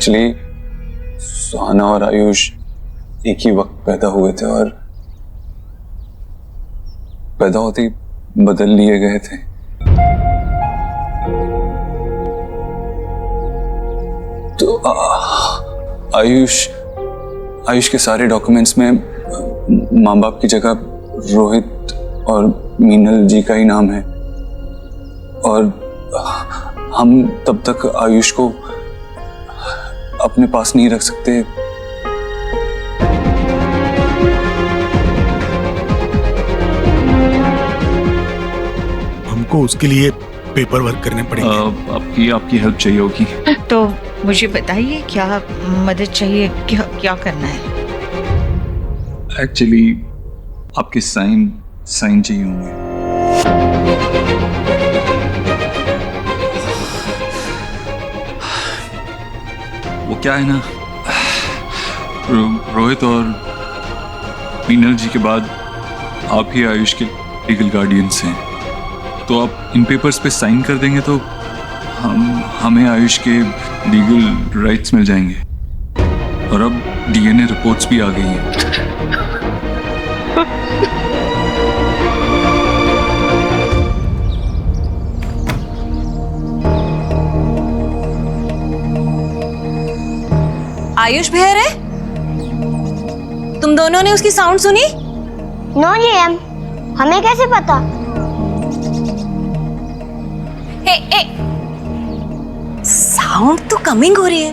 Actually सुहाना और आयुष एक ही वक्त पैदा हुए थे और पैदा होते ही बदल लिए गए थे। तो आयुष के सारे डॉक्यूमेंट्स में माँ बाप की जगह रोहित और मीनल जी का ही नाम है और हम तब तक आयुष को अपने पास नहीं रख सकते। हमको उसके लिए पेपर वर्क करने पड़ेंगे। आपकी हेल्प चाहिए होगी। तो मुझे बताइए क्या मदद चाहिए, क्या करना है? एक्चुअली आपके साइन चाहिए होंगे। वो क्या है ना, रोहित और मीनल जी के बाद आप ही आयुष के लीगल गार्डियंस हैं, तो आप इन पेपर्स पे साइन कर देंगे तो हमें आयुष के लीगल राइट्स मिल जाएंगे। और अब डीएनए रिपोर्ट्स भी आ गई हैं। आयुष भैया है? तुम दोनों ने उसकी साउंड सुनी? नो जीएम, हमें कैसे पता? साउंड तो कमिंग हो रही है।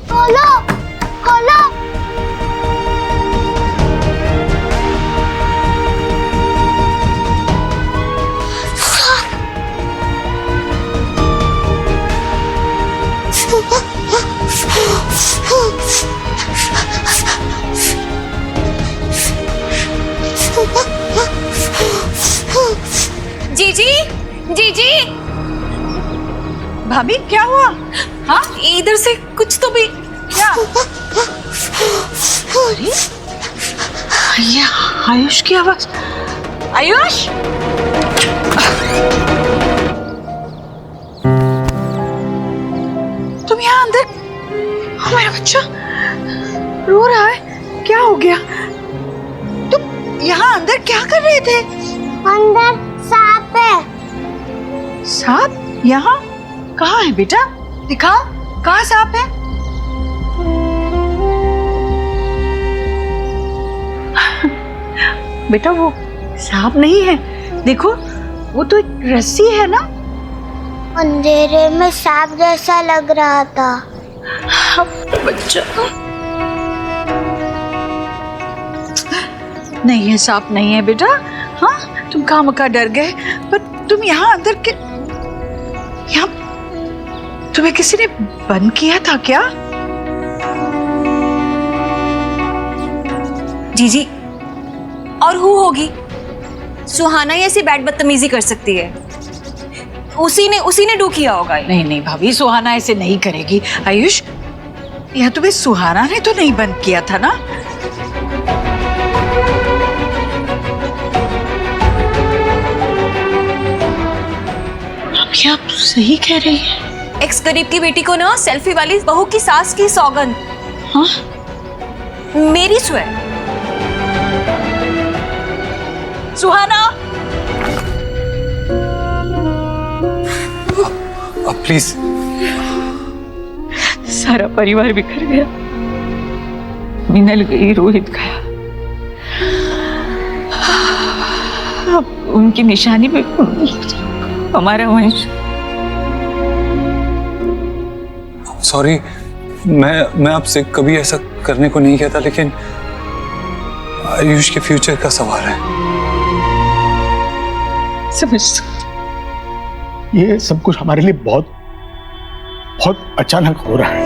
खोलो, खोलो। जीजी, जीजी, भाभी क्या हुआ? हाँ इधर से कुछ तो भी क्या? अरे ये आयुष की आवाज। आयुष, तुम यहाँ अंदर? हमारा बच्चा रो रहा है, क्या हो गया? तुम यहाँ अंदर क्या कर रहे थे? अंदर सांप है। सांप? यहाँ कहाँ है बेटा? दिखाओ, कहाँ सांप है? बेटा वो सांप नहीं है, देखो वो तो एक रस्सी है ना। अंधेरे में सांप जैसा लग रहा था। बच्चा नहीं है, सांप नहीं है बेटा। हाँ तुम खामखा डर गए, पर तुम यहाँ अंदर के यहाँ तुम्हें किसी ने बंद किया था क्या? जीजी और हु होगी? सुहाना ही ऐसी बैड बदतमीजी कर सकती है। उसी ने डू किया होगा। नहीं नहीं भाभी, सुहाना ऐसे नहीं करेगी। आयुष, यह तुम्हें सुहाना ने तो नहीं बंद किया था ना? अभी आप सही कह रही हैं। एक्स गरीब की बेटी को ना सेल्फी वाली बहू की सास की सौगंध। हाँ? मेरी स्वेर। Suhana, please. सारा परिवार बिखर गया। मीनल गई, रोहित गया, अब उनकी निशानी पे हमारा वंश। सॉरी, मैं आपसे कभी ऐसा करने को नहीं कहता, लेकिन आयुष के फ्यूचर का सवाल है। समझ ये सब कुछ हमारे लिए बहुत अचानक हो रहा है।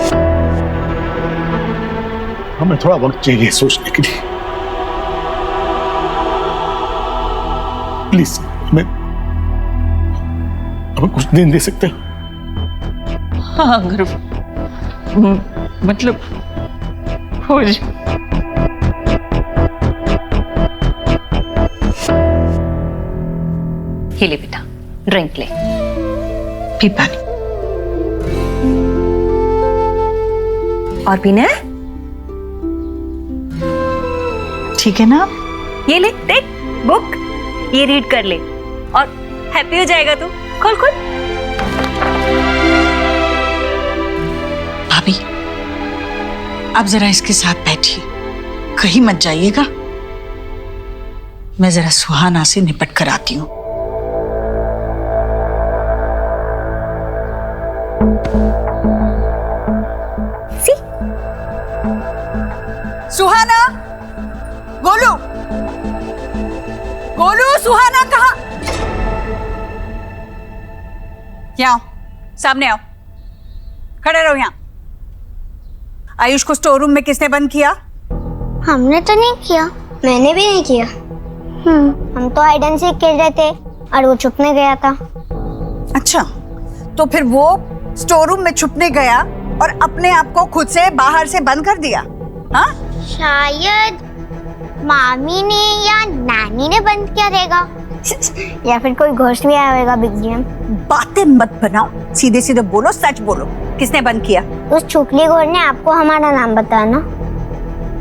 हमें थोड़ा वक्त चाहिए सोचने के लिए। प्लीज हमें कुछ दिन दे सकते हो? हाँ अगर मतलब हो जाए। ये ले बेटा, ड्रिंक ले। पी पानी। और पीना है? ठीक है ना? ये ले देख बुक, ये रीड कर ले और हैप्पी हो जाएगा तू। खोल खोल। भाभी, अब जरा इसके साथ बैठिए, कहीं मत जाइएगा। मैं जरा सुहाना से निपट कर आती हूँ। सुहाना, गोलू, गोलू, सुहाना कहाँ? यहाँ आओ, सामने आओ, खड़े रहो यहाँ। आयुष को स्टोर रूम में किसने बंद किया? हमने तो नहीं किया। मैंने भी नहीं किया। हम तो हाइड एंड सीक खेल रहे थे और वो छुपने गया था। अच्छा, तो फिर वो स्टोर रूम में छुपने गया और अपने आप को खुद से बाहर से बंद कर दिया? हाँ? शायद मामी ने या नानी ने बंद किया रहेगा या फिर कोई घोस्ट भी आया होगा बिग जी। बातें मत बनाओ, सीधे सीधे बोलो, सच बोलो, किसने बंद किया? उस छुपली घोर ने आपको हमारा नाम बताया ना।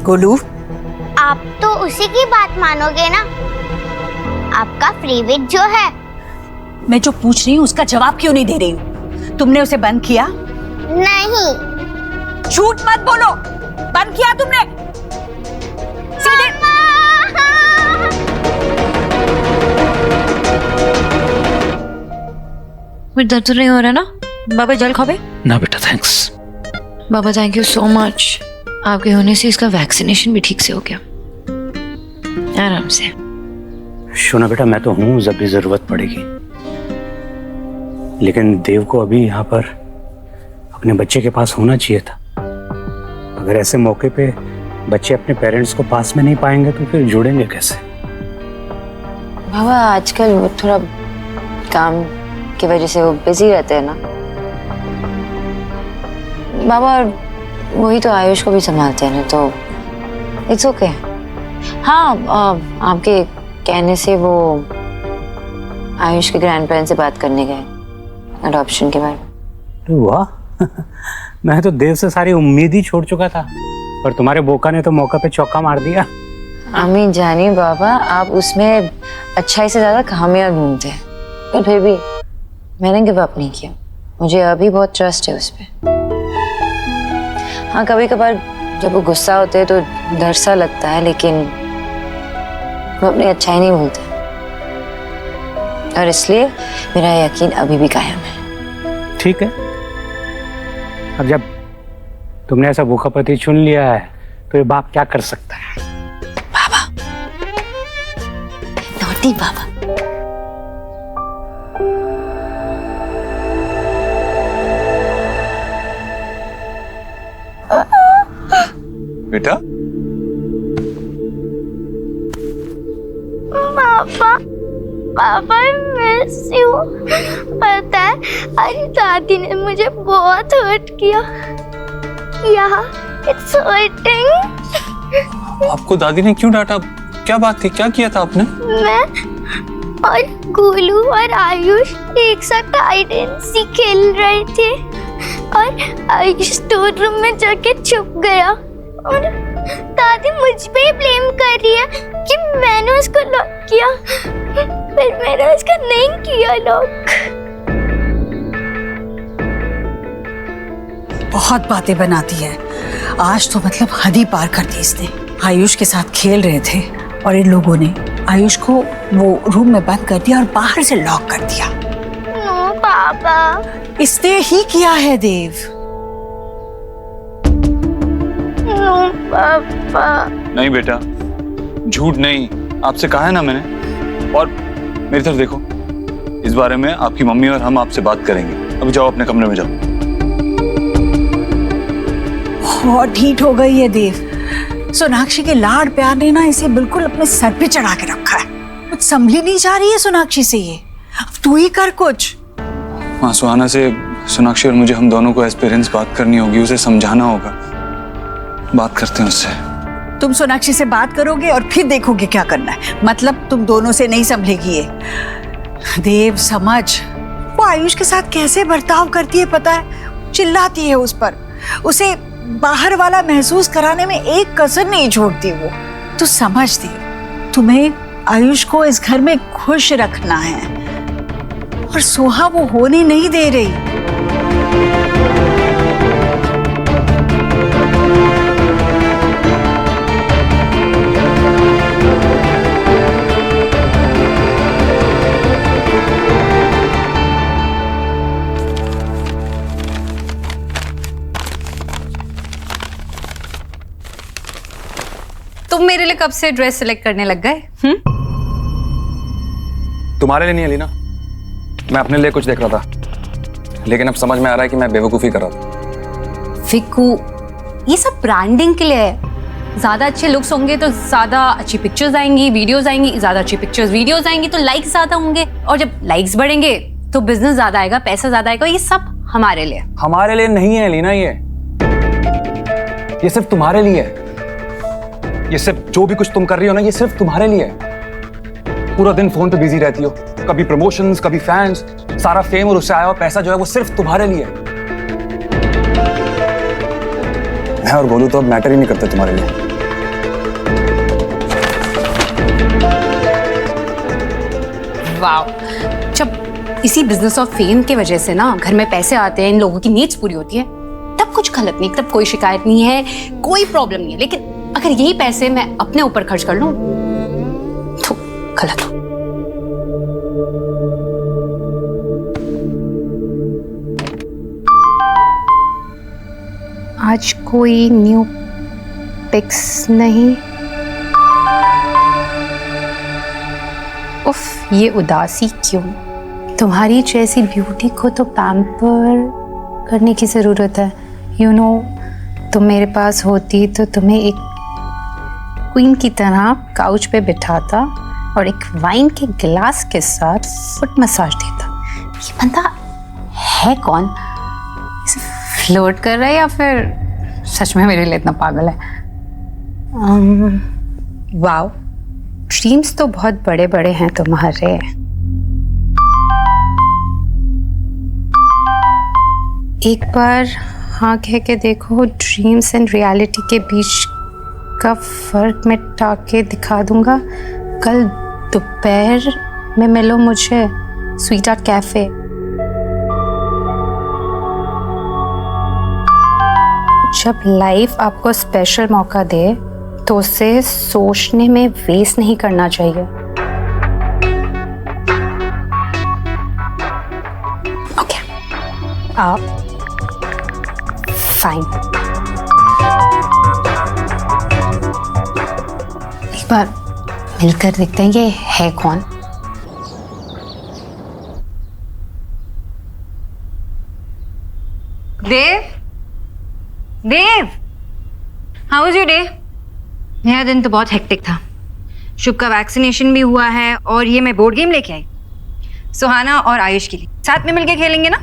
गोलू, आप तो उसी की बात मानोगे ना। आपका फ्रीविट जो है। मैं जो पूछ रही हूँ उसका जवाब क्यों नहीं दे रही हूँ? तुमने उसे बंद किया? नहीं। झूठ मत बोलो, बंद किया तुमने? सीधे मेरे दर्द तो नहीं हो रहा ना? बाबा जल खावे? ना बेटा thanks. Baba thank you so much, आपके होने से इसका वैक्सीनेशन भी ठीक से हो गया, आराम से। शोना बेटा मैं तो हूँ जब भी जरूरत पड़ेगी, लेकिन देव को अभी यहाँ पर अपने बच्चे के पास होना चाहिए था। अगर ऐसे मौके पे बच्चे अपने पेरेंट्स को पास में नहीं पाएंगे तो फिर जुड़ेंगे कैसे? बाबा आजकल वो थोड़ा काम की वजह से वो बिजी रहते हैं ना बाबा, और वही तो आयुष को भी संभालते हैं ना, तो इट्स ओके। हाँ, आपके कहने से वो आयुष के ग्रैंड पेरेंट्स से बात करने गए अडॉप्शन के बारे में। वाह मैं तो देव से सारी उम्मीद ही छोड़ चुका था, पर तुम्हारे बोका ने तो मौका पे चौका मार दिया। अम्मी जानी बाबा, आप उसमें अच्छाई से ज्यादा खामियां ढूंढते हैं, पर फिर भी मैंने गिव अप नहीं किया। मुझे अभी बहुत ट्रस्ट है उस पर। हाँ, कभी कभार जब वो गुस्सा होते हैं तो डर सा लगता है, लेकिन वो अपनी अच्छाई नहीं भूलते, और इसलिए मेरा यकीन अभी भी कायम है। ठीक है, अब जब तुमने ऐसा भूखा पति चुन लिया है तो ये बाप क्या कर सकता है? बाबा, नॉटी बाबा। बेटा, पापा, पापा मिस यू। पता है अरे दादी ने मुझे बहुत हर्ट किया। It's hurting. आपको दादी ने क्यों डांटा? क्या बात थी? क्या किया था आपने? मैं और गोलू और आयुष एक साथ हाइड एंड सीक खेल रहे थे और आयुष स्टोर रूम में जाके छुप गया और दादी मुझ पे ब्लेम कर रही है कि मैंने उसको लॉक किया, पर मैंने उसका नहीं किया लॉक। बहुत बातें बनाती है आज तो, मतलब हद ही पार कर दी इसने। आयुष के साथ खेल रहे थे और इन लोगों ने आयुष को वो रूम में बंद कर दिया और बाहर से लॉक कर दिया। नो पापा, इसने ही किया है देव। नो पापा। नहीं बेटा, झूठ नहीं, आपसे कहा है ना मैंने। और मेरी तरफ देखो, इस बारे में आपकी मम्मी और हम आपसे बात करेंगे। अभी जाओ अपने कमरे में जाओ। बहुत ढीठ हो गई है देव। सोनाक्षी के लाड प्यार ने ना इसे बिल्कुल अपने सर पे चढ़ा के रखा है। कुछ संभली नहीं जा रही है सोनाक्षी से ये। अब तू ही कर कुछ। हाँ, सुहाना से सोनाक्षी और मुझे, हम दोनों को एज पेरेंट्स बात करनी होगी, उसे समझाना होगा। बात करते हैं उससे। तुम सोनाक्षी से बात करोगे और फिर देखोगे क्या करना है। मतलब तुम दोनों से नहीं संभलेगी ये। देव समझ, वो आयुष के साथ कैसे बर्ताव करती है पता है? चिल्लाती है उस पर, उसे बाहर वाला महसूस कराने में एक कसर नहीं छोड़ती वो। तू समझ देव, तुम्हें आयुष को इस घर में खुश रखना है और सोहा वो होने नहीं दे रही। तुम मेरे लिए कब से ड्रेस सिलेक्ट करने लग गए? तुम्हारे लिए नहीं अलीना, मैं अपने लिए कुछ देख रहा था, लेकिन अब समझ में आ रहा है कि मैं बेवकूफ़ी कर रहा था। फिक्कू, ये सब ब्रांडिंग के लिए है। ज्यादा अच्छे लुक्स होंगे तो ज्यादा अच्छी पिक्चर्स आएंगी, वीडियोस आएंगी, ज्यादा अच्छी पिक्चर्स वीडियोस आएंगी तो लाइक्स ज्यादा होंगे, और जब लाइक्स बढ़ेंगे तो बिजनेस ज्यादा आएगा, पैसा ज्यादा आएगा। ये सब हमारे लिए। हमारे लिए नहीं है अलीना, ये सिर्फ तुम्हारे लिए है। ये सिर्फ जो भी कुछ तुम कर रही हो ना, ये सिर्फ तुम्हारे लिए है। पूरा दिन फोन पे बिजी रहती हो, कभी प्रमोशंस, कभी फैंस, सारा फेम और उससे आया हुआ पैसा जो है वो सिर्फ तुम्हारे लिए है। मैं और गोलू तो अब मैटर ही नहीं करते तुम्हारे लिए। वाव, जब इसी बिजनेस ऑफ फेम के वजह से ना घर में पैसे आते हैं, इन लोगों की नीड्स पूरी होती है, तब कुछ गलत नहीं, तब कोई शिकायत नहीं है, कोई प्रॉब्लम नहीं है। लेकिन अगर यही पैसे मैं अपने ऊपर खर्च कर लूं तो गलत हो। आज कोई न्यू पिक्स नहीं। उफ, ये उदासी क्यों? तुम्हारी जैसी ब्यूटी को तो पैम्पर करने की जरूरत है। यू नो, तुम मेरे पास होती तो तुम्हें एक क्वीन की तरह काउच पे बिठाता और एक वाइन के गिलास के साथ फुट मसाज देता। ये बंदा है कौन? इसे फ्लर्ट कर रहा है या फिर सच में मेरे लिए इतना पागल है? वाओ, ड्रीम्स तो बहुत बड़े बड़े हैं तुम्हारे। एक बार हाँ कह के देखो, ड्रीम्स एंड रियलिटी के बीच का फर्क मिटा के दिखा दूंगा। कल दोपहर में मिलो मुझे स्वीट हार्ट कैफे। जब लाइफ आपको स्पेशल मौका दे तो उसे सोचने में वेस्ट नहीं करना चाहिए। ओके, आप फाइन। एक बार मिलकर देखते हैं ये है कौन। देव, देव, हाउ वाज योर डे? मेरा दिन तो बहुत हेक्टिक था। शुभ का वैक्सीनेशन भी हुआ है और ये मैं बोर्ड गेम लेके आई सुहाना और आयुष के लिए। साथ में मिलके खेलेंगे ना?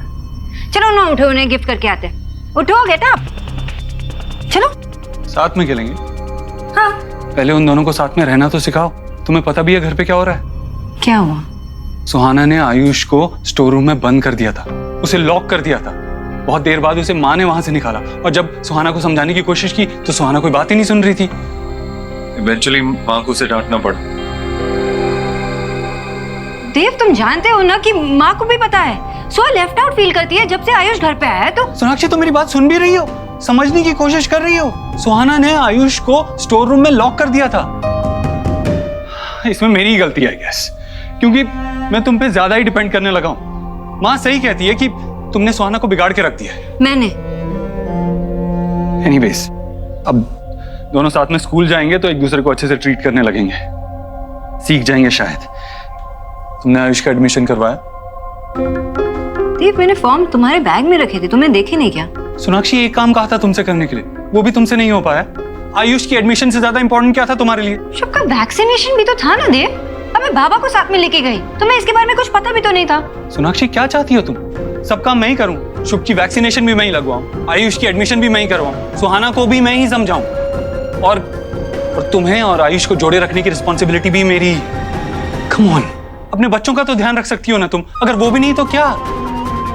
चलो ना, उठो, उन्हें गिफ्ट करके आते हैं। उठो, गेट अप, चलो। साथ में खेलेंगे? हाँ। पहले उन दोनों को साथ में रहना तो सिखाओ। तुम्हें पता भी है घर पे क्या हो रहा है? क्या हुआ? सुहाना ने आयुष को स्टोर रूम में बंद कर दिया था, उसे लॉक कर दिया था। बहुत देर बाद उसे माँ ने वहां से निकाला और जब सुहाना को समझाने की कोशिश की तो सुहाना कोई बात ही नहीं सुन रही थी। इवेंचुअली माँ को उसे डांटना पड़ा। देव, तुम जानते हो ना कि माँ को भी पता है सो लेफ्ट आउट फील करती है जब से आयुष घर पे आया है। तो सोनाक्षी, तुम मेरी बात सुन भी रही हो, समझने की कोशिश कर रही हो? सुहाना ने आयुष को स्टोर रूम में लॉक कर दिया था। इसमें मेरी गलती है गैस, क्योंकि मैं तुम पे ज्यादा ही डिपेंड करने लगा हूँ। माँ सही कहती है कि तुमने सुहाना को बिगाड़ के रख दिया है। मैंने एनीवेज, अब दोनों साथ में स्कूल जाएंगे तो एक दूसरे को अच्छे से ट्रीट करने लगेंगे, सीख जाएंगे शायद। तुमने आयुष का एडमिशन करवाया? देव, मैंने फॉर्म तुम्हारे बैग में रखे थे, तुमने देखे नहीं क्या? सोनाक्षी, एक काम कहा था तुमसे करने के लिए, वो भी तुमसे नहीं हो पाया। आयुष की एडमिशन से ज्यादा इंपॉर्टेंट क्या था तुम्हारे लिए? शुभ का वैक्सीनेशन भी तो था ना देव। अब मैं बाबा को साथ में लेके गई, तुम्हें इसके बारे में कुछ पता भी तो नहीं था। सोनाक्षी, क्या चाहती हो तुम? सब काम मैं ही करूं, शुभ की वैक्सीनेशन भी मैं ही लगवाऊं, आयुष की एडमिशन भी मैं ही करवाऊं, सुहाना को भी मैं ही समझाऊं, और तुम्हें और आयुष को जोड़े रखने की रिस्पॉन्सिबिलिटी भी मेरी है। कम ऑन, अपने बच्चों का तो ध्यान रख सकती हो ना तुम, अगर वो भी नहीं तो क्या?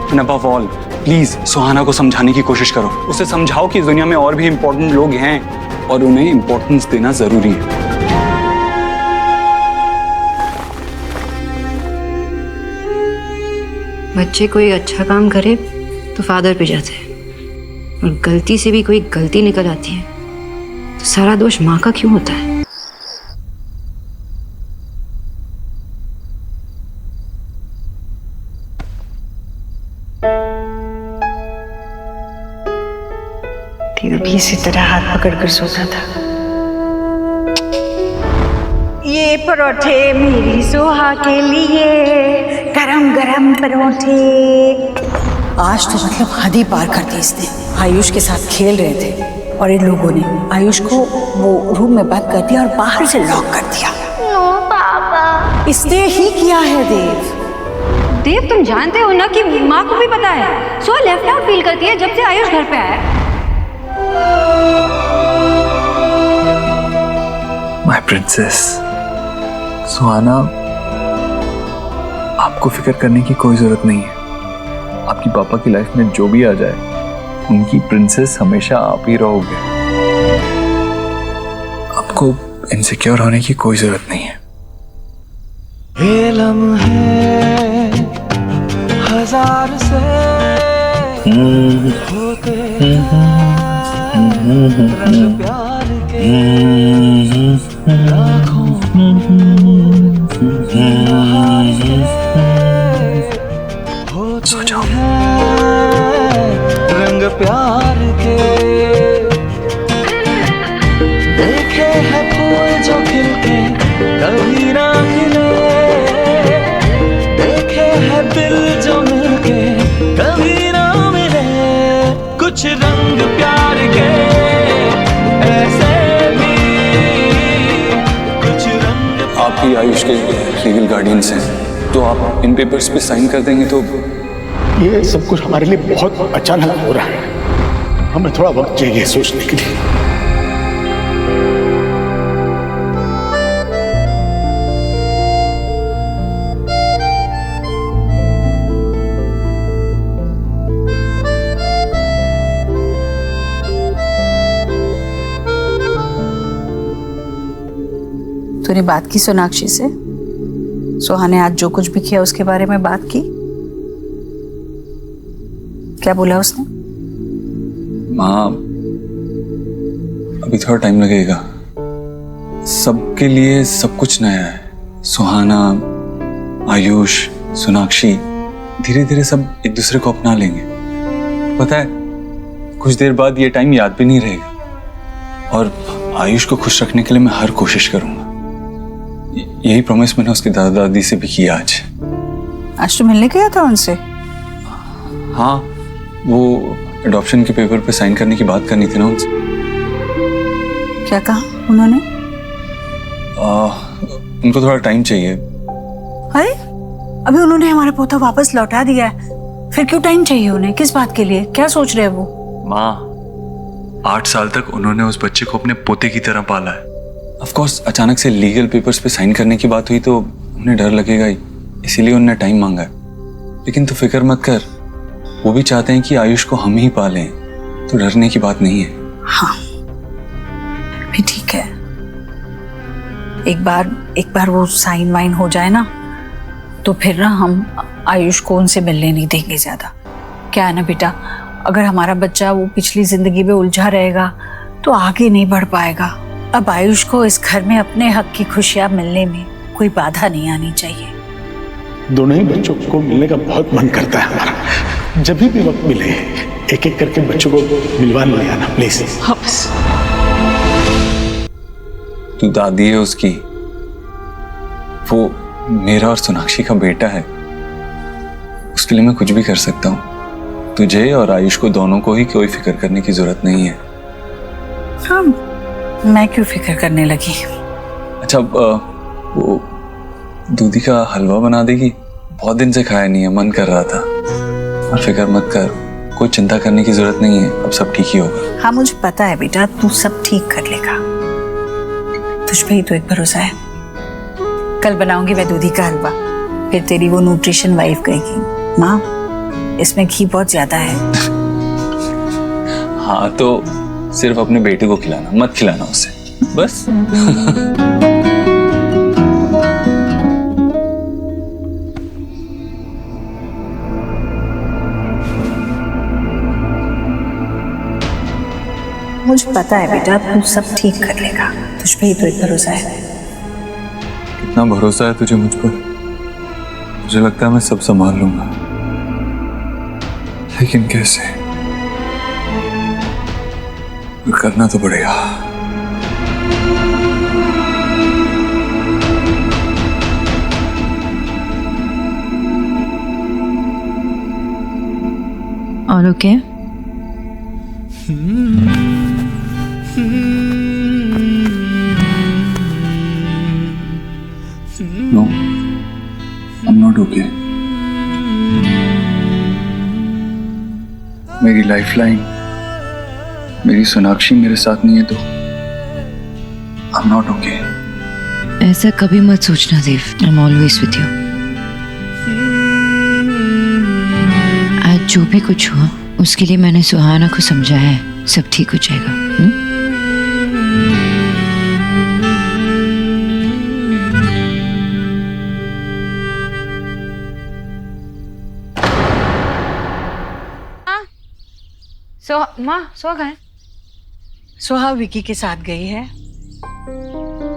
And above all, प्लीज सुहाना को समझाने की कोशिश करो। उसे समझाओ कि इस दुनिया में और भी इंपॉर्टेंट लोग हैं और उन्हें इंपॉर्टेंस देना जरूरी है। बच्चे कोई अच्छा काम करे तो फादर पे जाते हैं, और गलती से भी कोई गलती निकल आती है तो सारा दोष माँ का क्यों होता है? दिल भी इसी तरह हाथ पकड़कर सोता था। ये परोठे मेरी सोहा के लिए, गरम गरम परोठे। आज तो मतलब हद ही पार कर दी इसने। आयुष के साथ खेल रहे थे और इन लोगों ने आयुष को वो रूम में बंद कर दिया और बाहर से लॉक कर दिया। नो पापा। इसने ही किया है देव। देव, तुम जानते हो ना कि माँ को भी पता है, सो लेफ्ट आउट फील करती है जब से आयुष घर पे आया। माय प्रिंसेस सुहाना, आपको फिक्र करने की कोई जरूरत नहीं है। आपकी पापा की लाइफ में जो भी आ जाए, उनकी प्रिंसेस हमेशा आप ही रहोगे। आपको इनसिक्योर होने की कोई जरूरत नहीं है। ये लम्हे हजार से होते रंग प्यार के लाखों सो जाओ। रंग प्यार के देखे हैं फूल जो खिलके कभी ना खिले, देखे हैं दिल जो मिलके कभी ना मिले। कुछ रंग प्यार के ऐसे भी, कुछ रंग। आप ही आयुष के लीगल गार्डियंस हैं, तो आप इन पेपर्स पे साइन कर देंगे तो। ये सब कुछ हमारे लिए बहुत अचानक हो रहा है, हमें थोड़ा वक्त चाहिए सोचने के लिए। तूने बात की सोनाक्षी से? सोहा ने आज जो कुछ भी किया उसके बारे में बात की? क्या बोला उसने? माँ, अभी थोड़ा टाइम लगेगा। सबके लिए सब कुछ नया है। सुहाना, आयुष, सोनाक्षी धीरे धीरे सब एक दूसरे को अपना लेंगे। पता है, कुछ देर बाद ये टाइम याद भी नहीं रहेगा। और आयुष को खुश रखने के लिए मैं हर कोशिश करूंगा। यही प्रॉमिस मैंने उसके दादा दादी से भी किया आज तो मिलने गया था उनसे? हाँ, वो अडॉप्शन के पेपर पे साइन करने की बात करनी थी ना उनसे। क्या कहा उन्होंने? उनको थोड़ा टाइम चाहिए। अरे अभी उन्होंने हमारा पोता वापस लौटा दिया है, फिर क्यों टाइम चाहिए उन्हें? किस बात के लिए? क्या सोच रहे हैं वो? माँ, 8 साल तक उन्होंने उस बच्चे को अपने पोते की तरह पाला है। ऑफ कोर्स अचानक से लीगल पेपर्स पे साइन करने की बात हुई तो उन्हें डर लगेगा ही, इसीलिए उन्होंने टाइम मांगा है। लेकिन तू फिक्र मत कर, वो भी चाहते हैं कि आयुष को हम ही पालें, तो डरने की बात नहीं है। हाँ भी ठीक है। एक बार वो साइन वाइन हो जाए ना, तो फिर ना हम आयुष को उनसे मिलने नहीं देंगे ज्यादा। क्या है ना बेटा, अगर हमारा बच्चा वो पिछली जिंदगी में उलझा रहेगा तो आगे नहीं बढ़ पाएगा। अब आयुष को इस घर में अपने हक की खुशियां मिलने में कोई बाधा नहीं आनी चाहिए। दोनों ही बच्चों को मिलने का बहुत मन करता है हमारा। जब भी वक्त मिले एक एक करके बच्चों को मिलवाने ले आना प्लीज। हाँ बस। तू दादी है उसकी, वो मेरा और सोनाक्षी का बेटा है। उसके लिए मैं कुछ भी कर सकता हूँ। तुझे और आयुष को दोनों को ही कोई फिक्र करने की जरूरत नहीं है। हाँ, मैं क्यों फिक्र करने लगी? अच्छा, वो दूधी का हलवा बना देगी? बहुत दिन से खाया नहीं है, मन कर रहा था। और फिक्र मत कर, कोई चिंता करने की जरूरत नहीं है, अब सब ठीक ही होगा। हाँ मुझे पता है बेटा, तू सब ठीक कर लेगा। तुझ पे ही तो एक भरोसा है। कल बनाऊंगी मैं दूधी का हलवा, फिर तेरी वो न्यूट्रिशन वाइफ कहेगी, माँ इसमें घी बहुत ज्यादा है। हाँ तो सिर्फ अपने बेटे को खिलाना, मत खिलाना उसे, बस। मुझे पता है बेटा, तू सब ठीक कर लेगा, तुझ पे ही तो एक भरोसा है। कितना भरोसा है तुझे मुझ पर? मुझे लगता है मैं सब संभाल लूंगा, लेकिन कैसे? करना तो पड़ेगा। और okay? No, I'm not okay. मेरी लाइफलाइन, मेरी सोनाक्षी मेरे साथ नहीं है तो I'm not okay. ऐसा कभी मत सोचना देव, I'm always with you. आज जो भी कुछ हुआ उसके लिए मैंने सुहाना को समझाया है, सब ठीक हो जाएगा। माँ सो गए? सोहा विकी के साथ गई है,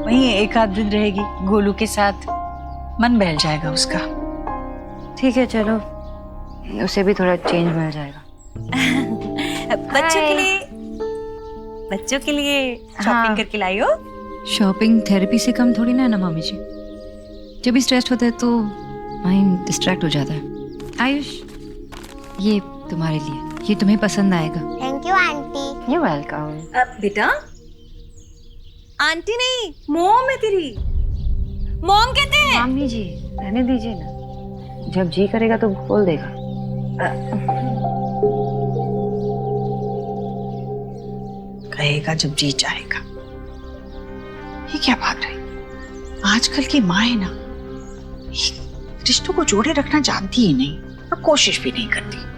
वहीं एक आध दिन रहेगी गोलू के साथ, मन बहल जाएगा उसका। ठीक है चलो, उसे भी थोड़ा चेंज मिल जाएगा। बच्चों के लिए शॉपिंग करके लाई हो? शॉपिंग थेरेपी से कम थोड़ी ना है ना मामी जी। जब भी स्ट्रेस होता है तो माइंड डिस्ट्रैक्ट हो जाता है। आयुष, ये तुम्हारे लिए, ये तुम्हें पसंद आएगा। Thank you aunty. You welcome. बेटा, आंटी नहीं, मॉम है तेरी। मॉम कहते हैं। मामी जी रहने दीजिए ना, जब जी करेगा तो बोल देगा। कहेगा जब जी चाहेगा। ये क्या बात है? आजकल की माँ है ना, रिश्तों को जोड़े रखना जानती ही नहीं और कोशिश भी नहीं करती।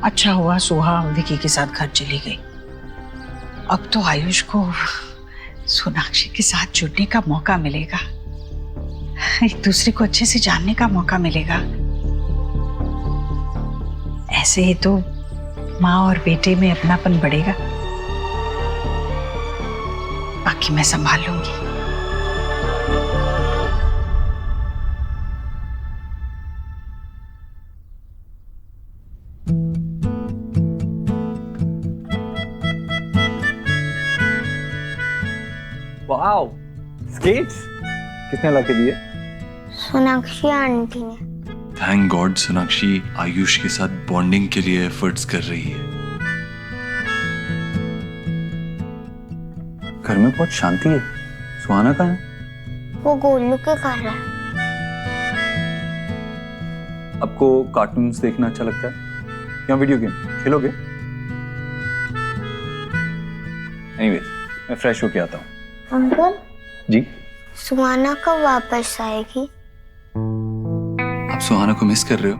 अच्छा हुआ सोहा विकी के साथ घर चली गई, अब तो आयुष को सोनाक्षी के साथ जुड़ने का मौका मिलेगा, एक दूसरे को अच्छे से जानने का मौका मिलेगा। ऐसे ही तो माँ और बेटे में अपनापन बढ़ेगा। बाकी मैं संभाल लूंगी। वाओ, स्केट्स किसने ला के दिए? सोनाक्षी आंटी ने। थैंक गॉड सोनाक्षी आयुष के साथ बॉन्डिंग के लिए एफर्ट्स कर रही है। घर में बहुत शांति है। सुहाना कहाँ है? वो गोलू के घर है। आपको कार्टून्स देखना अच्छा लगता है या वीडियो गेम खेलोगे? एनीवेज, मैं फ्रेश होके आता हूँ। अंकल जी? सुहाना कब वापस आएगी? आप सुहाना को मिस कर रहे हो?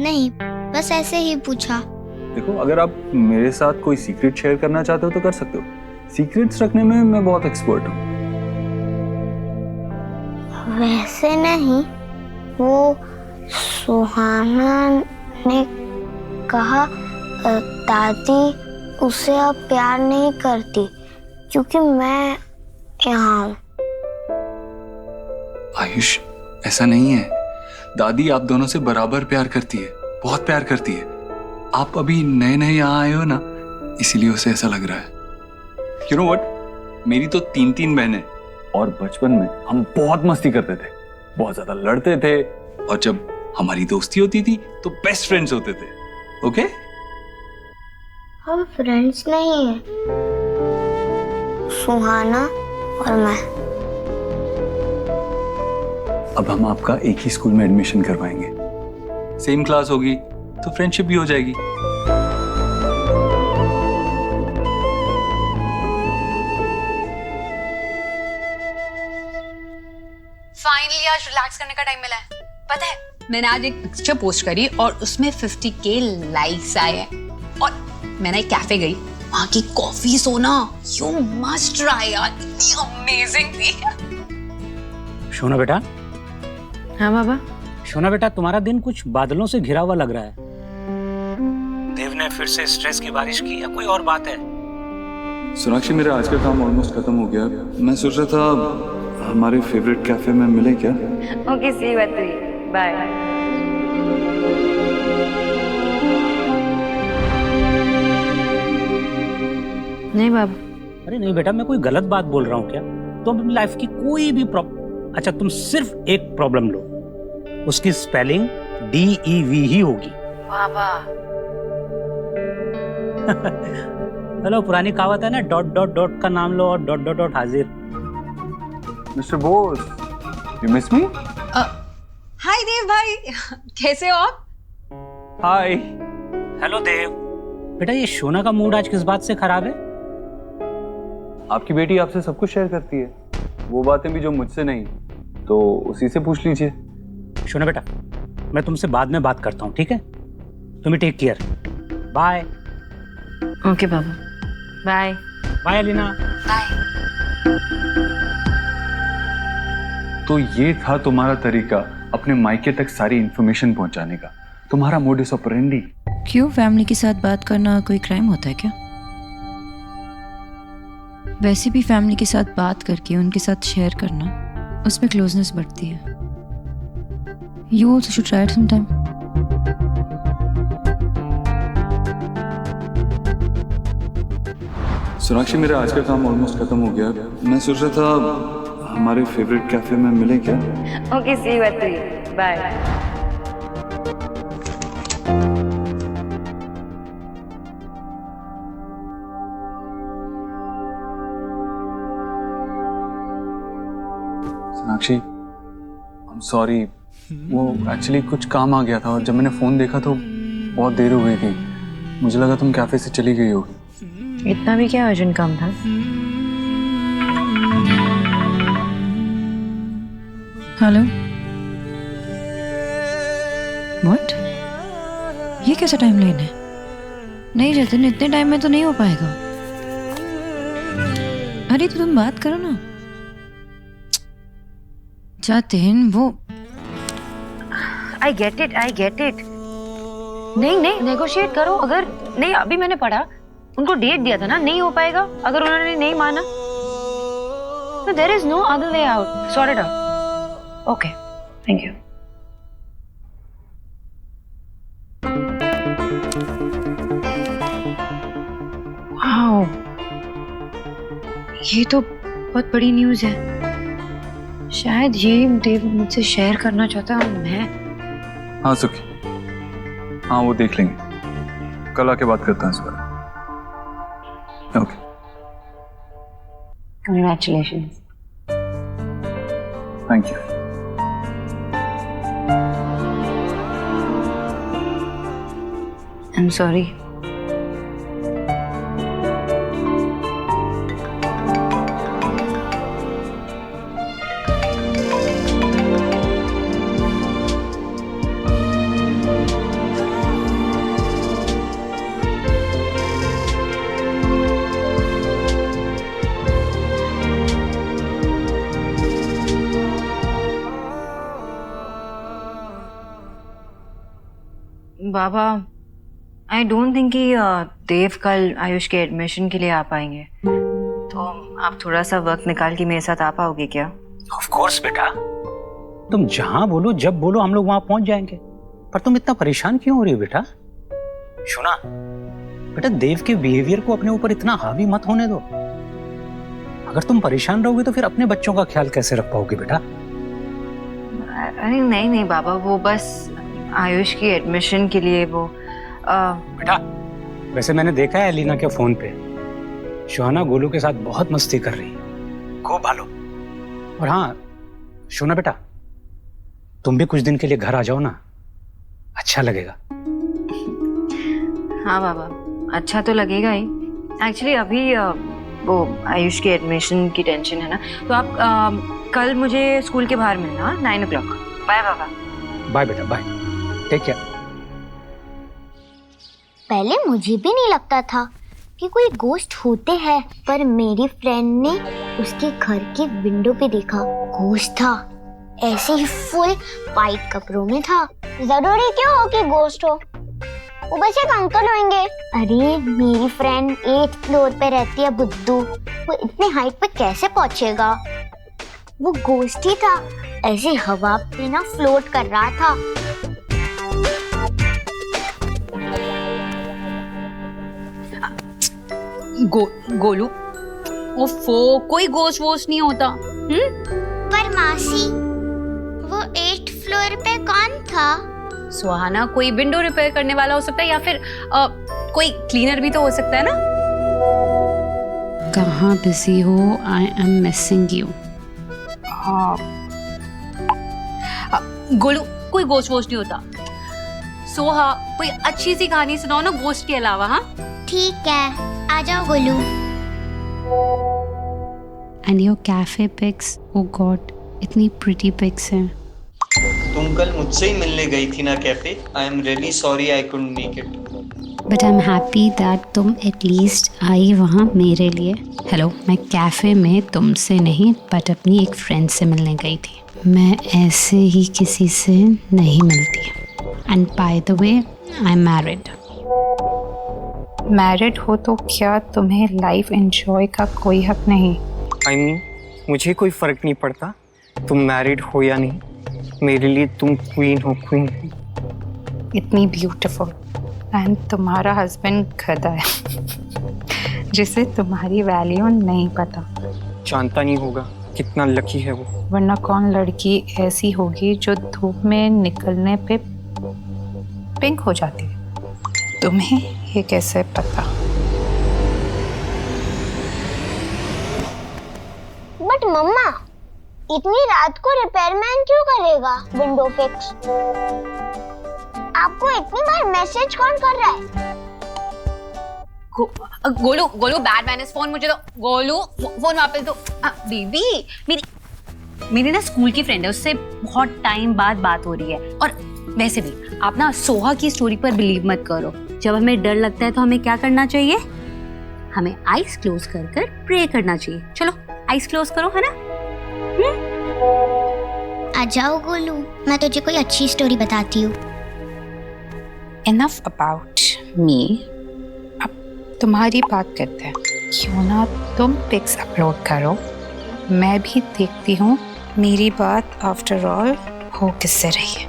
नहीं, बस ऐसे ही पूछा। देखो, अगर आप मेरे साथ कोई सीक्रेट शेयर करना चाहते हो तो कर सकते हो। सीक्रेट्स रखने में मैं बहुत एक्सपर्ट हूँ। वैसे नहीं, वो सुहाना ने कहा दादी उसे अब प्यार नहीं करती क्योंकि मैं यहाँ हूँ। आयुष, ऐसा नहीं है। दादी आप दोनों से बराबर प्यार करती है, बहुत प्यार करती है। आप अभी नए नए यहाँ आए हो ना, इसीलिए उसे ऐसा लग रहा है। You know what? मेरी तो 3 बहनें और बचपन में हम बहुत मस्ती करते थे, बहुत ज्यादा लड़ते थे, और जब हमारी दोस्ती होती थी तो बेस्ट फ्रेंड्स होते थे। ओके? हम फ्रेंड्स नहीं हैं, सुहाना और मैं। अब हम आपका एक ही स्कूल में एडमिशन करवाएंगे, सेम क्लास होगी तो फ्रेंडशिप भी हो जाएगी। फाइनली आज रिलैक्स करने का टाइम मिला है। पता है, मैंने आज एक पिक्चर पोस्ट करी और उसमें 50K लाइक्स आए हैं। और मैंने एक कैफे गई, वहां की कॉफी सोना यू मस्ट ट्राई यार, इतनी अमेजिंग थी। शोना बेटा, हाँ बाबा। शोना बेटा, तुम्हारा दिन कुछ बादलों से घिरा हुआ लग रहा है। देव ने फिर से स्ट्रेस की बारिश की या कोई और बात है? सोनाक्षी, मेरा आज का काम ऑलमोस्ट खत्म हो गया। मैं सोच रहा था हमारे फेवरेट कैफे में मिले क्या? Okay, see you at 3, bye. नहीं बाबा। अरे नहीं बेटा, मैं कोई गलत बात बोल रहा हूँ क्या? तुम अपनी लाइफ की कोई भी अच्छा, तुम सिर्फ एक प्रॉब्लम लो, उसकी स्पेलिंग DEV ही होगी। बाबा। हेलो, पुरानी कहावत है ना, डॉट डॉट डॉट का नाम लो और डॉट डॉट डॉट हाजिर। Mister Bose, you miss me? Hi Dev भाई, कैसे हो आप? हाय। हेलो देव। बेटा, ये शोना का मूड आज किस बात से खराब है? आपकी बेटी आपसे सब कुछ शेयर करती है, वो बातें भी जो मुझसे नहीं, तो उसी से पूछ लीजिए। शोना बेटा, मैं तुमसे बाद में बात करता हूँ, ठीक है? तुम्हें टेक केयर, बाय। ओके बाबा, बाय। बाय अलीना। बाय। तो ये था तुम्हारा तरीका अपने मायके तक सारी इंफॉर्मेशन पहुंचाने का, तुम्हारा मोडस ऑपरेंडी। क्यों, फैमिली के साथ बात करना कोई क्राइम होता है क्या? वैसे भी फैमिली के साथ बात करके उनके साथ शेयर करना, उसमें क्लोजनेस बढ़ती है। You also should try it sometime. Sonakshi, मेरा आज का काम ऑलमोस्ट खत्म हो गया। मैं सोच रहा था हमारे फेवरेट कैफे में मिले क्या? Okay, see you at 3, bye. Sonakshi, I'm sorry, वो एक्चुअली कुछ काम आ गया था और जब मैंने फोन देखा तो बहुत देर हो गई थी। मुझे लगा तुम कैफे से चली गई होगी। इतना भी क्या अर्जेंट काम था? हेलो। व्हाट? ये कैसा टाइम लेन है? नहीं रतन, इतने टाइम में तो नहीं हो पाएगा। अरे तो तुम बात करो ना। जातिन, वो I get it. नहीं, नेगोशिएट करो। अगर नहीं, अभी मैंने पढ़ा, उनको डेट दिया था ना, नहीं हो पाएगा। अगर उन्होंने नहीं माना तो there is no other way out. Sort it out. Okay, thank you. Wow, ये तो बहुत बड़ी न्यूज़ है। शायद ये देव मुझसे शेयर करना चाहता हूँ मैं। हाँ सुखी, हाँ वो देख लेंगे, कल आके बात करता हूँ इस बारे। Okay, Congratulations. Thank you. I'm sorry. Baba, I don't think कि देव कल आयुष के एडमिशन के लिए आ पाएंगे, तो आप थोड़ा सा वक्त निकाल के मेरे साथ आ पाओगे क्या? ऑफ कोर्स बेटा, तुम जहां बोलो जब बोलो हम लोग वहां पहुंच जाएंगे। पर तुम इतना परेशान क्यों हो रही हो बेटा? सुना बेटा, देव के बिहेवियर को अपने ऊपर इतना हावी मत होने दो। अगर तुम परेशान रहोगे तो फिर अपने बच्चों का ख्याल कैसे रख पाओगे बेटा? अरे नहीं बाबा, वो बस आयुष की एडमिशन के लिए वो बेटा, वैसे मैंने देखा है एलिना के फोन पे शोना गोलू के साथ बहुत मस्ती कर रही है, खूब भालो। और हाँ शोना बेटा, तुम भी कुछ दिन के लिए घर आ जाओ ना, अच्छा लगेगा। हाँ बाबा, अच्छा तो लगेगा ही। एक्चुअली अभी वो आयुष के एडमिशन की टेंशन है ना, तो आप कल मुझे स्कूल के बाहर मिलना 9 o'clock। बाय बाबा। बाय बेटा, बाय, टेक केयर। पहले मुझे भी नहीं लगता था कि कोई गोश्त होते हैं, पर मेरी फ्रेंड ने उसके घर के विंडो पे देखा गोश्त था, ऐसे ही फुल वाइट कपड़ों में था। जरूरी क्यों हो कि गोश्त हो, वो बस एक अंकल होंगे। अरे मेरी फ्रेंड 8th फ्लोर पे रहती है बुद्धू, वो इतने हाइट पे कैसे पहुंचेगा? वो गोश्त ही था, ऐसे हवा पे ना फ्लोट कर रहा था। गोलू, ओफो, कोई गोश्त वोश नहीं होता। पर मासी, वो 8th फ्लोर पे कौन था? सुहाना, कोई विंडो रिपेयर करने वाला हो सकता है, या फिर कोई क्लीनर भी तो हो सकता है ना। कहाँ बिजी हो? I am missing you. Golu, कोई गोश्त वोश नहीं होता। सोहा, कोई अच्छी सी कहानी सुनाओ ना गोश्त के अलावा। हाँ ठीक है, आ जाओ Golu. And your cafe pics, oh God, इतनी प्रिटी पिक्स हैं। तुम कल मुझसे ही मिलने गई थी ना cafe. I am really sorry I couldn't make it. But I am happy that तुम एटलीस्ट आई वहाँ मेरे लिए। हेलो, मैं कैफे में तुमसे नहीं बट अपनी एक फ्रेंड से मिलने गई थी। मैं ऐसे ही किसी से नहीं मिलती। And by the way, I am married. Married हो तो क्या तुम्हें लाइफ एंजॉय का कोई हक नहीं? आई मीन, मुझे कोई फर्क नहीं पड़ता तुम मैरिड हो या नहीं, मेरे लिए तुम क्वीन हो, क्वीन। इतनी ब्यूटीफुल, एंड तुम्हारा हस्बैंड गधा है जिसे तुम्हारी वैल्यू नहीं पता। जानता नहीं होगा कितना लकी है वो। वरना कौन लड़की ऐसी होगी जो धूप में निकलने पे पिंक हो जाती है? तुम्हें ये कैसे पता? बट मम्मा, इतनी रात को रिपेयरमैन क्यों करेगा विंडो फिक्स? आपको इतनी बार मैसेज कौन कर रहा है? Golu, Golu, bad manners. Phone मुझे दो। गोलू, फोन वापस दो। बेबी, मेरी ना स्कूल की फ्रेंड है, उससे बहुत टाइम बाद बात हो रही है। और वैसे भी आप ना सोहा की स्टोरी पर बिलीव मत करो। जब हमें डर लगता है तो हमें क्या करना चाहिए? हमें आईज क्लोज कर कर प्रे करना चाहिए। चलो आईज क्लोज करो, है ना? आ जाओ गोलू, मैं तुझे कोई अच्छी स्टोरी बताती हूँ। Enough about me. अब तुम्हारी बात करते हैं। क्यों ना तुम पिक्स अपलोड करो, मैं भी देखती हूँ मेरी बात आफ्टर ऑल हो किससे रही है।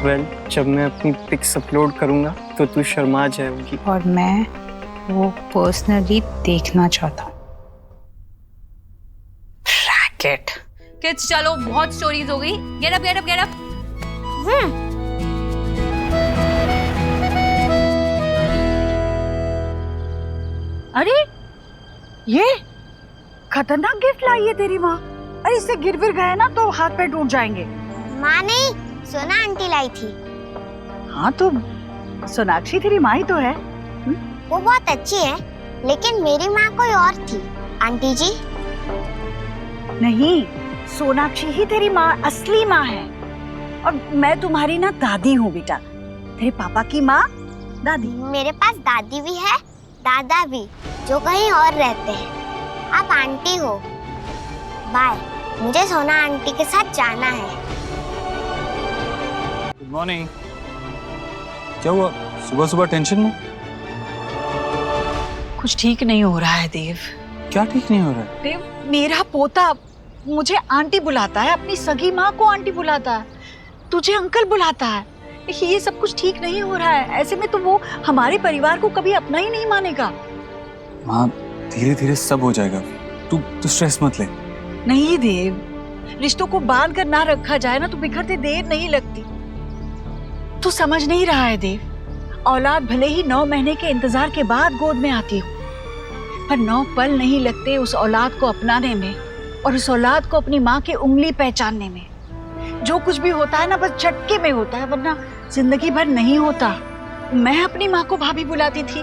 वेल, जब मैं अपनी पिक्स अपलोड करूंगा तो तू शर्मा जाएगी। और मैं वो पर्सनली देखना चाहता हूँ। ब्रैकेट। किड्स, चलो, बहुत स्टोरीज हो गई। Get up, get up, get up. अरे ये खतरनाक गिफ्ट लाई है तेरी माँ। अरे इससे गिर विर गए ना तो हाथ पैर टूट जाएंगे। माँ नहीं, सोना आंटी लाई थी। हाँ तो सोनाक्षी तेरी माँ ही तो है। वो बहुत अच्छी है, लेकिन मेरी माँ कोई और थी। आंटी जी नहीं, सोनाक्षी ही तेरी माँ, असली माँ है। और मैं तुम्हारी ना दादी हूँ बेटा, तेरे पापा की माँ दादी। मेरे पास दादी भी है, दादा भी, जो कहीं और रहते हैं। आप आंटी हो। बाय, मुझे सोना आंटी के साथ जाना है। Good morning. क्या हुआ, सुबह सुबह टेंशन में? कुछ ठीक नहीं हो रहा है देव। क्या ठीक नहीं हो रहा है? देव, मेरा पोता मुझे आंटी बुलाता है, अपनी सगी माँ को आंटी बुलाता है, तुझे अंकल बुलाता है। ये सब कुछ ठीक नहीं हो रहा है। ऐसे में तो वो हमारे परिवार को कभी अपना ही नहीं मानेगा। माँ, धीरे धीरे सब हो जाएगा, तू स्ट्रेस मत ले। नहीं देव, रिश्तों को बांध कर ना रखा जाए ना तो बिखरते देर नहीं लगती। तू समझ नहीं रहा है देव, औलाद भले ही 9 महीने के इंतजार के बाद गोद में आती हो, पर 9 पल नहीं लगते उस औलाद को अपनाने में और उस औलाद को अपनी माँ की उंगली पहचानने में। जो कुछ भी होता है ना बस झटके में होता है, वरना जिंदगी भर नहीं होता। मैं अपनी माँ को भाभी बुलाती थी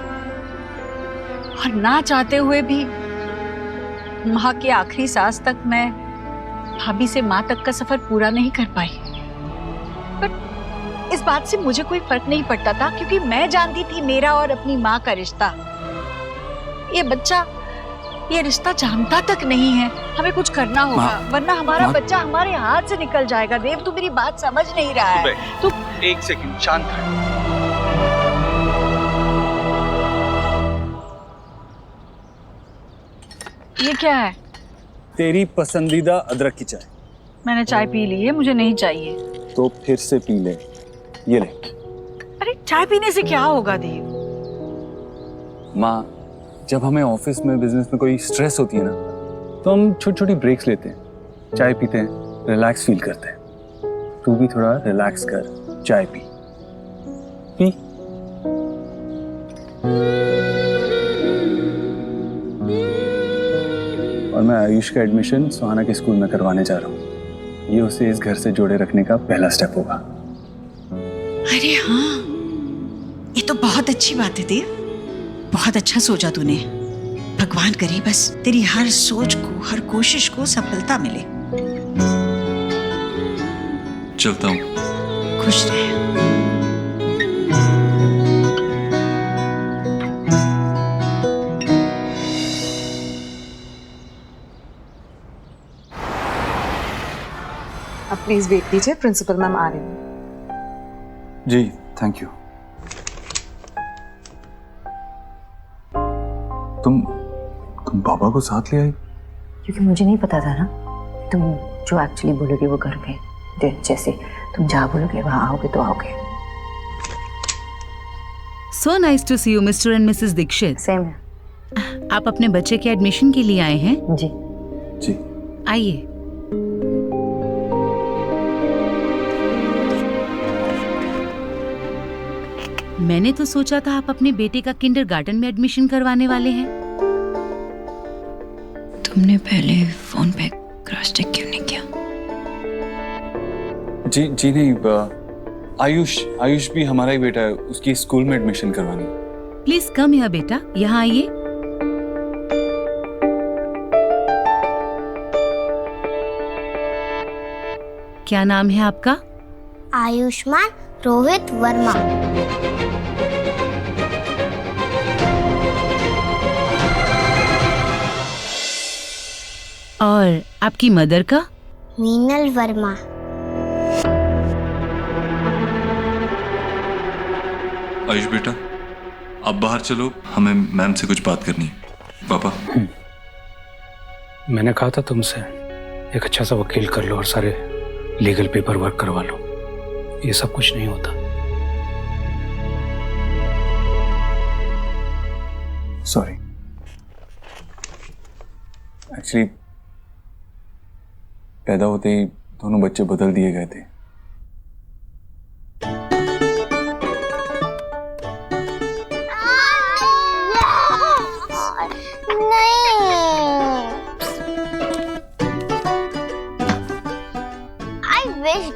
और ना चाहते हुए भी माँ के आखिरी सांस तक मैं भाभी से माँ तक का सफर पूरा नहीं कर पाई। पर इस बात से मुझे कोई फर्क नहीं पड़ता था, क्योंकि मैं जानती थी मेरा और अपनी माँ का रिश्ता। ये बच्चा ये रिश्ता जानता तक नहीं है। हमें कुछ करना होगा, वरना हमारा बच्चा हमारे हाथ से निकल जाएगा। देव, तू मेरी बात समझ नहीं रहा है। तू एक सेकंड शांत रह। ये क्या है? तेरी पसंदीदा अदरक की चाय। मैंने चाय पी ली है, मुझे नहीं चाहिए। तो फिर से पी ले, ये ले। अरे चाय पीने से क्या होगा देव? माँ, जब हमें ऑफिस में बिजनेस में कोई स्ट्रेस होती है ना, तो हम छोटी छोटी ब्रेक्स लेते हैं, चाय पीते हैं, रिलैक्स फील करते हैं। तू भी थोड़ा रिलैक्स कर, चाय पी पी। और मैं आयुष का एडमिशन सुहाना के स्कूल में करवाने जा रहा हूँ। ये उसे इस घर से जोड़े रखने का पहला स्टेप होगा। अरे हाँ, ये तो बहुत अच्छी बात है देव। बहुत अच्छा सोचा तूने। भगवान करे बस तेरी हर सोच को, हर कोशिश को सफलता मिले। चलता हूँ। खुश रहे। अब प्लीज वेट कीजिए, प्रिंसिपल मैम आ रही हैं। जी थैंक यू। तुम बाबा को साथ ले आई? क्योंकि मुझे नहीं पता था ना, तुम जो एक्चुअली बोलोगे वो करोगे। जैसे तुम जहाँ बोलोगे वहाँ आओगे तो आओगे। So nice to see you, Mr. and Mrs. Dixit. Same है। आप अपने बच्चे के एडमिशन के लिए आए हैं? जी जी। आइए। मैंने तो सोचा था आप अपने बेटे का किंडरगार्टन में एडमिशन करवाने वाले हैं। तुमने पहले फोन पे क्रॉस चेक क्यों नहीं किया? जी नहीं, आयुष भी हमारा ही बेटा है, उसकी स्कूल में एडमिशन करवानी। प्लीज कम हियर बेटा, यहाँ आइए। क्या नाम है आपका? आयुष्मान रोहित वर्मा। और आपकी मदर का? मीनल वर्मा। आयुष बेटा, आप बाहर चलो, हमें मैम से कुछ बात करनी है। पापा, मैंने कहा था तुमसे एक अच्छा सा वकील कर लो और सारे लीगल पेपर वर्क करवा लो। ये सब कुछ नहीं होता। सॉरी, एक्चुअली पैदा होते ही दोनों बच्चे बदल दिए गए थे।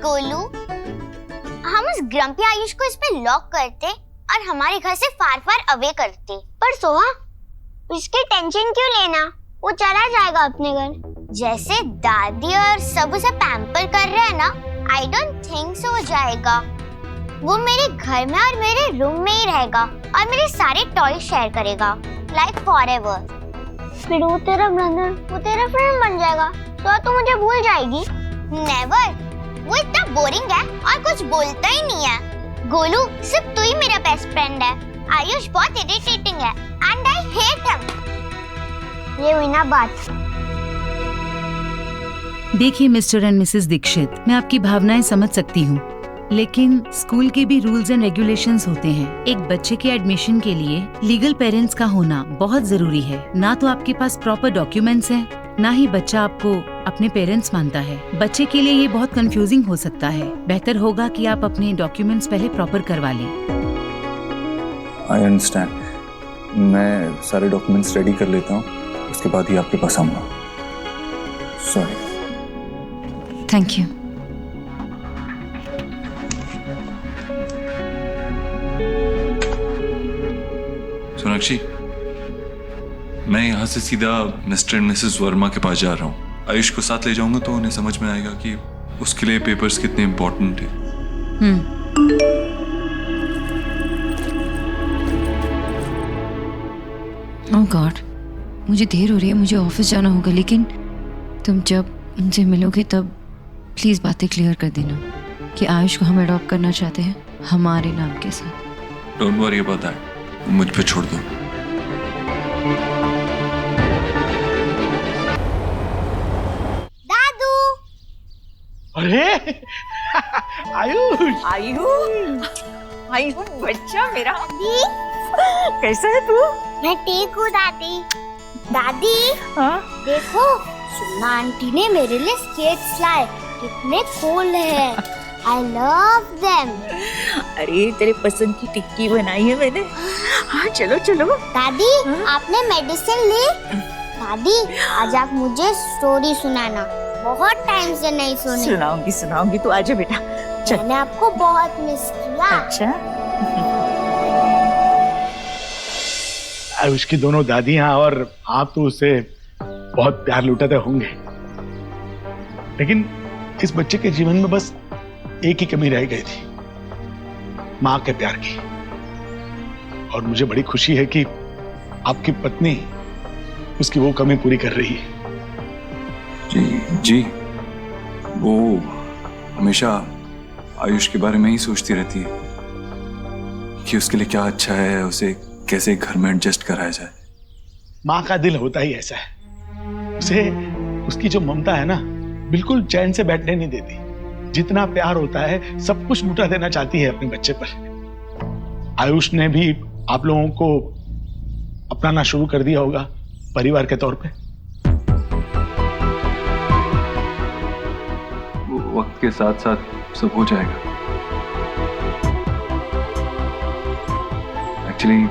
गोलू, हम उस ग्रम्पी आयुष को इस पे लॉक करते और हमारे घर से फार फार अवे करते। पर सोहा, उसकी टेंशन क्यों लेना? वो चला जाएगा अपने घर। जैसे दादी और सब उसे पैम्पर कर रहे हैं ना, आई डोंट थिंक सो हो जाएगा। वो मेरे घर में और मेरे रूम में ही रहेगा और मेरे सारे टॉय शेयर करेगा, लाइक फॉरएवर। फिर वो तेरा ब्रदर, वो तेरा फ्रेंड बन जाएगा, तो मुझे भूल जाएगी? नेवर। वो इतना बोरिंग है और कुछ बोलता ही नहीं है। गोलू, सिर्फ तू ही मेरा बेस्ट फ्रेंड है। आयुष बहुत इरिटेटिंग है एंड आई हेट हिम। ये हुई ना बात। देखिए मिस्टर एंड मिसेस दीक्षित, मैं आपकी भावनाएं समझ सकती हूँ, लेकिन स्कूल के भी रूल्स एंड रेगुलेशंस होते हैं। एक बच्चे के एडमिशन के लिए लीगल पेरेंट्स का होना बहुत जरूरी है। ना तो आपके पास प्रॉपर डॉक्यूमेंट्स हैं, ना ही बच्चा आपको अपने पेरेंट्स मानता है। बच्चे के लिए ये बहुत कंफ्यूजिंग हो सकता है। बेहतर होगा कि आप अपने डॉक्यूमेंट्स पहले प्रॉपर करवा लें। I understand. मैं सारे डॉक्यूमेंट्स रेडी कर लेता हूँ, उसके बाद ही आपके पास आऊंगा। सॉरी। Thank you. सोनाक्षी, मैं यहाँ से सीधा मिस्टर एंड मिसेस वर्मा के पास जा रहा हूँ। आयुष को साथ ले जाऊंगा तो उन्हें समझ में आएगा कि उसके लिए पेपर्स कितने इम्पोर्टेंट है। ओह गॉड, मुझे देर हो रही है, मुझे ऑफिस जाना होगा। लेकिन तुम जब उनसे मिलोगे तब प्लीज़ बातें क्लियर कर देना कि आयुष को हम अडॉप्ट करना चाहते हैं हमारे नाम के साथ। डोंट वरी अबाउट दैट, मुझ पे छोड़ दो। दादू। अरे आयुष, आयुष बच्चा मेरा, दादी कैसा है तू? मैं ठीक हूँ दादी। दादी हाँ? देखो, सुना आंटी ने मेरे लिए स्केट्स लाए, कितने कूल है। I love them। अरे तेरे पसंद की टिक्की बनाई है मैंने। हाँ चलो चलो। दादी आपने मेडिसिन ली? दादी आज आप मुझे स्टोरी सुनाना, बहुत टाइम से नहीं सुनी। सुनाऊंगी सुनाऊंगी, तू आजा बेटा चल। मैंने आपको बहुत मिस किया। अच्छा। आयुष की दोनों दादियां और आप तो उससे बहुत प्यार लुटाते होंगे, लेकिन इस बच्चे के जीवन में बस एक ही कमी रह गई थी, माँ के प्यार की। और मुझे बड़ी खुशी है कि आपकी पत्नी उसकी वो कमी पूरी कर रही है। जी, वो हमेशा आयुष के बारे में ही सोचती रहती है कि उसके लिए क्या अच्छा है, उसे कैसे घर में एडजस्ट कराया जाए। माँ का दिल होता ही ऐसा है, उसे उसकी जो ममता है ना, बिल्कुल चैन से बैठने नहीं देती। जितना प्यार होता है सब कुछ लुटा देना चाहती है अपने बच्चे पर। आयुष ने भी आप लोगों को अपनाना शुरू कर दिया होगा परिवार के तौर पे। वो वक्त के साथ साथ सब हो जाएगा। एक्चुअली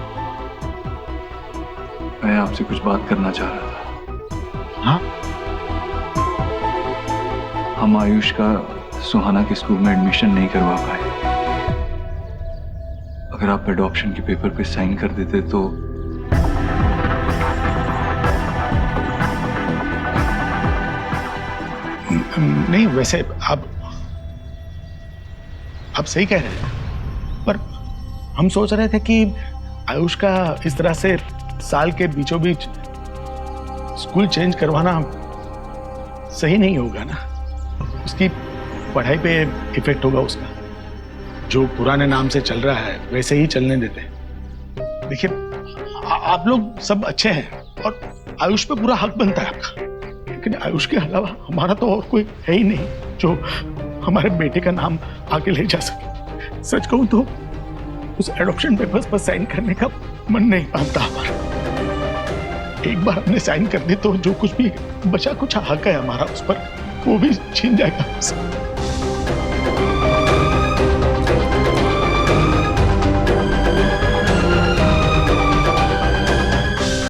मैं आपसे कुछ बात करना चाह रहा था। हाँ? हम आयुष का सुहाना के स्कूल में एडमिशन नहीं करवा पाए। अगर आप एडॉप्शन के पेपर पे साइन कर देते तो नहीं, वैसे आप सही कह रहे हैं, पर हम सोच रहे थे कि आयुष का इस तरह से साल के बीचों बीच स्कूल चेंज करवाना सही नहीं होगा ना। उसकी पढ़ाई पे इफेक्ट होगा उसका। जो पुराने नाम से चल रहा है वैसे ही चलने देते हैं। देखिए, आप लोग सब अच्छे हैं और आयुष पे पूरा हक बनता है आपका, लेकिन आयुष के अलावा हमारा तो और कोई है ही नहीं जो हमारे बेटे का नाम आगे ले जा सके। सच कहूं तो उस एडॉप्शन पेपर्स पर साइन करने का मन नहीं मानता हमारा। एक बार हमने साइन कर दी तो जो कुछ भी बचा कुछ हक है हमारा उस पर, वो भी छीन जाएगा।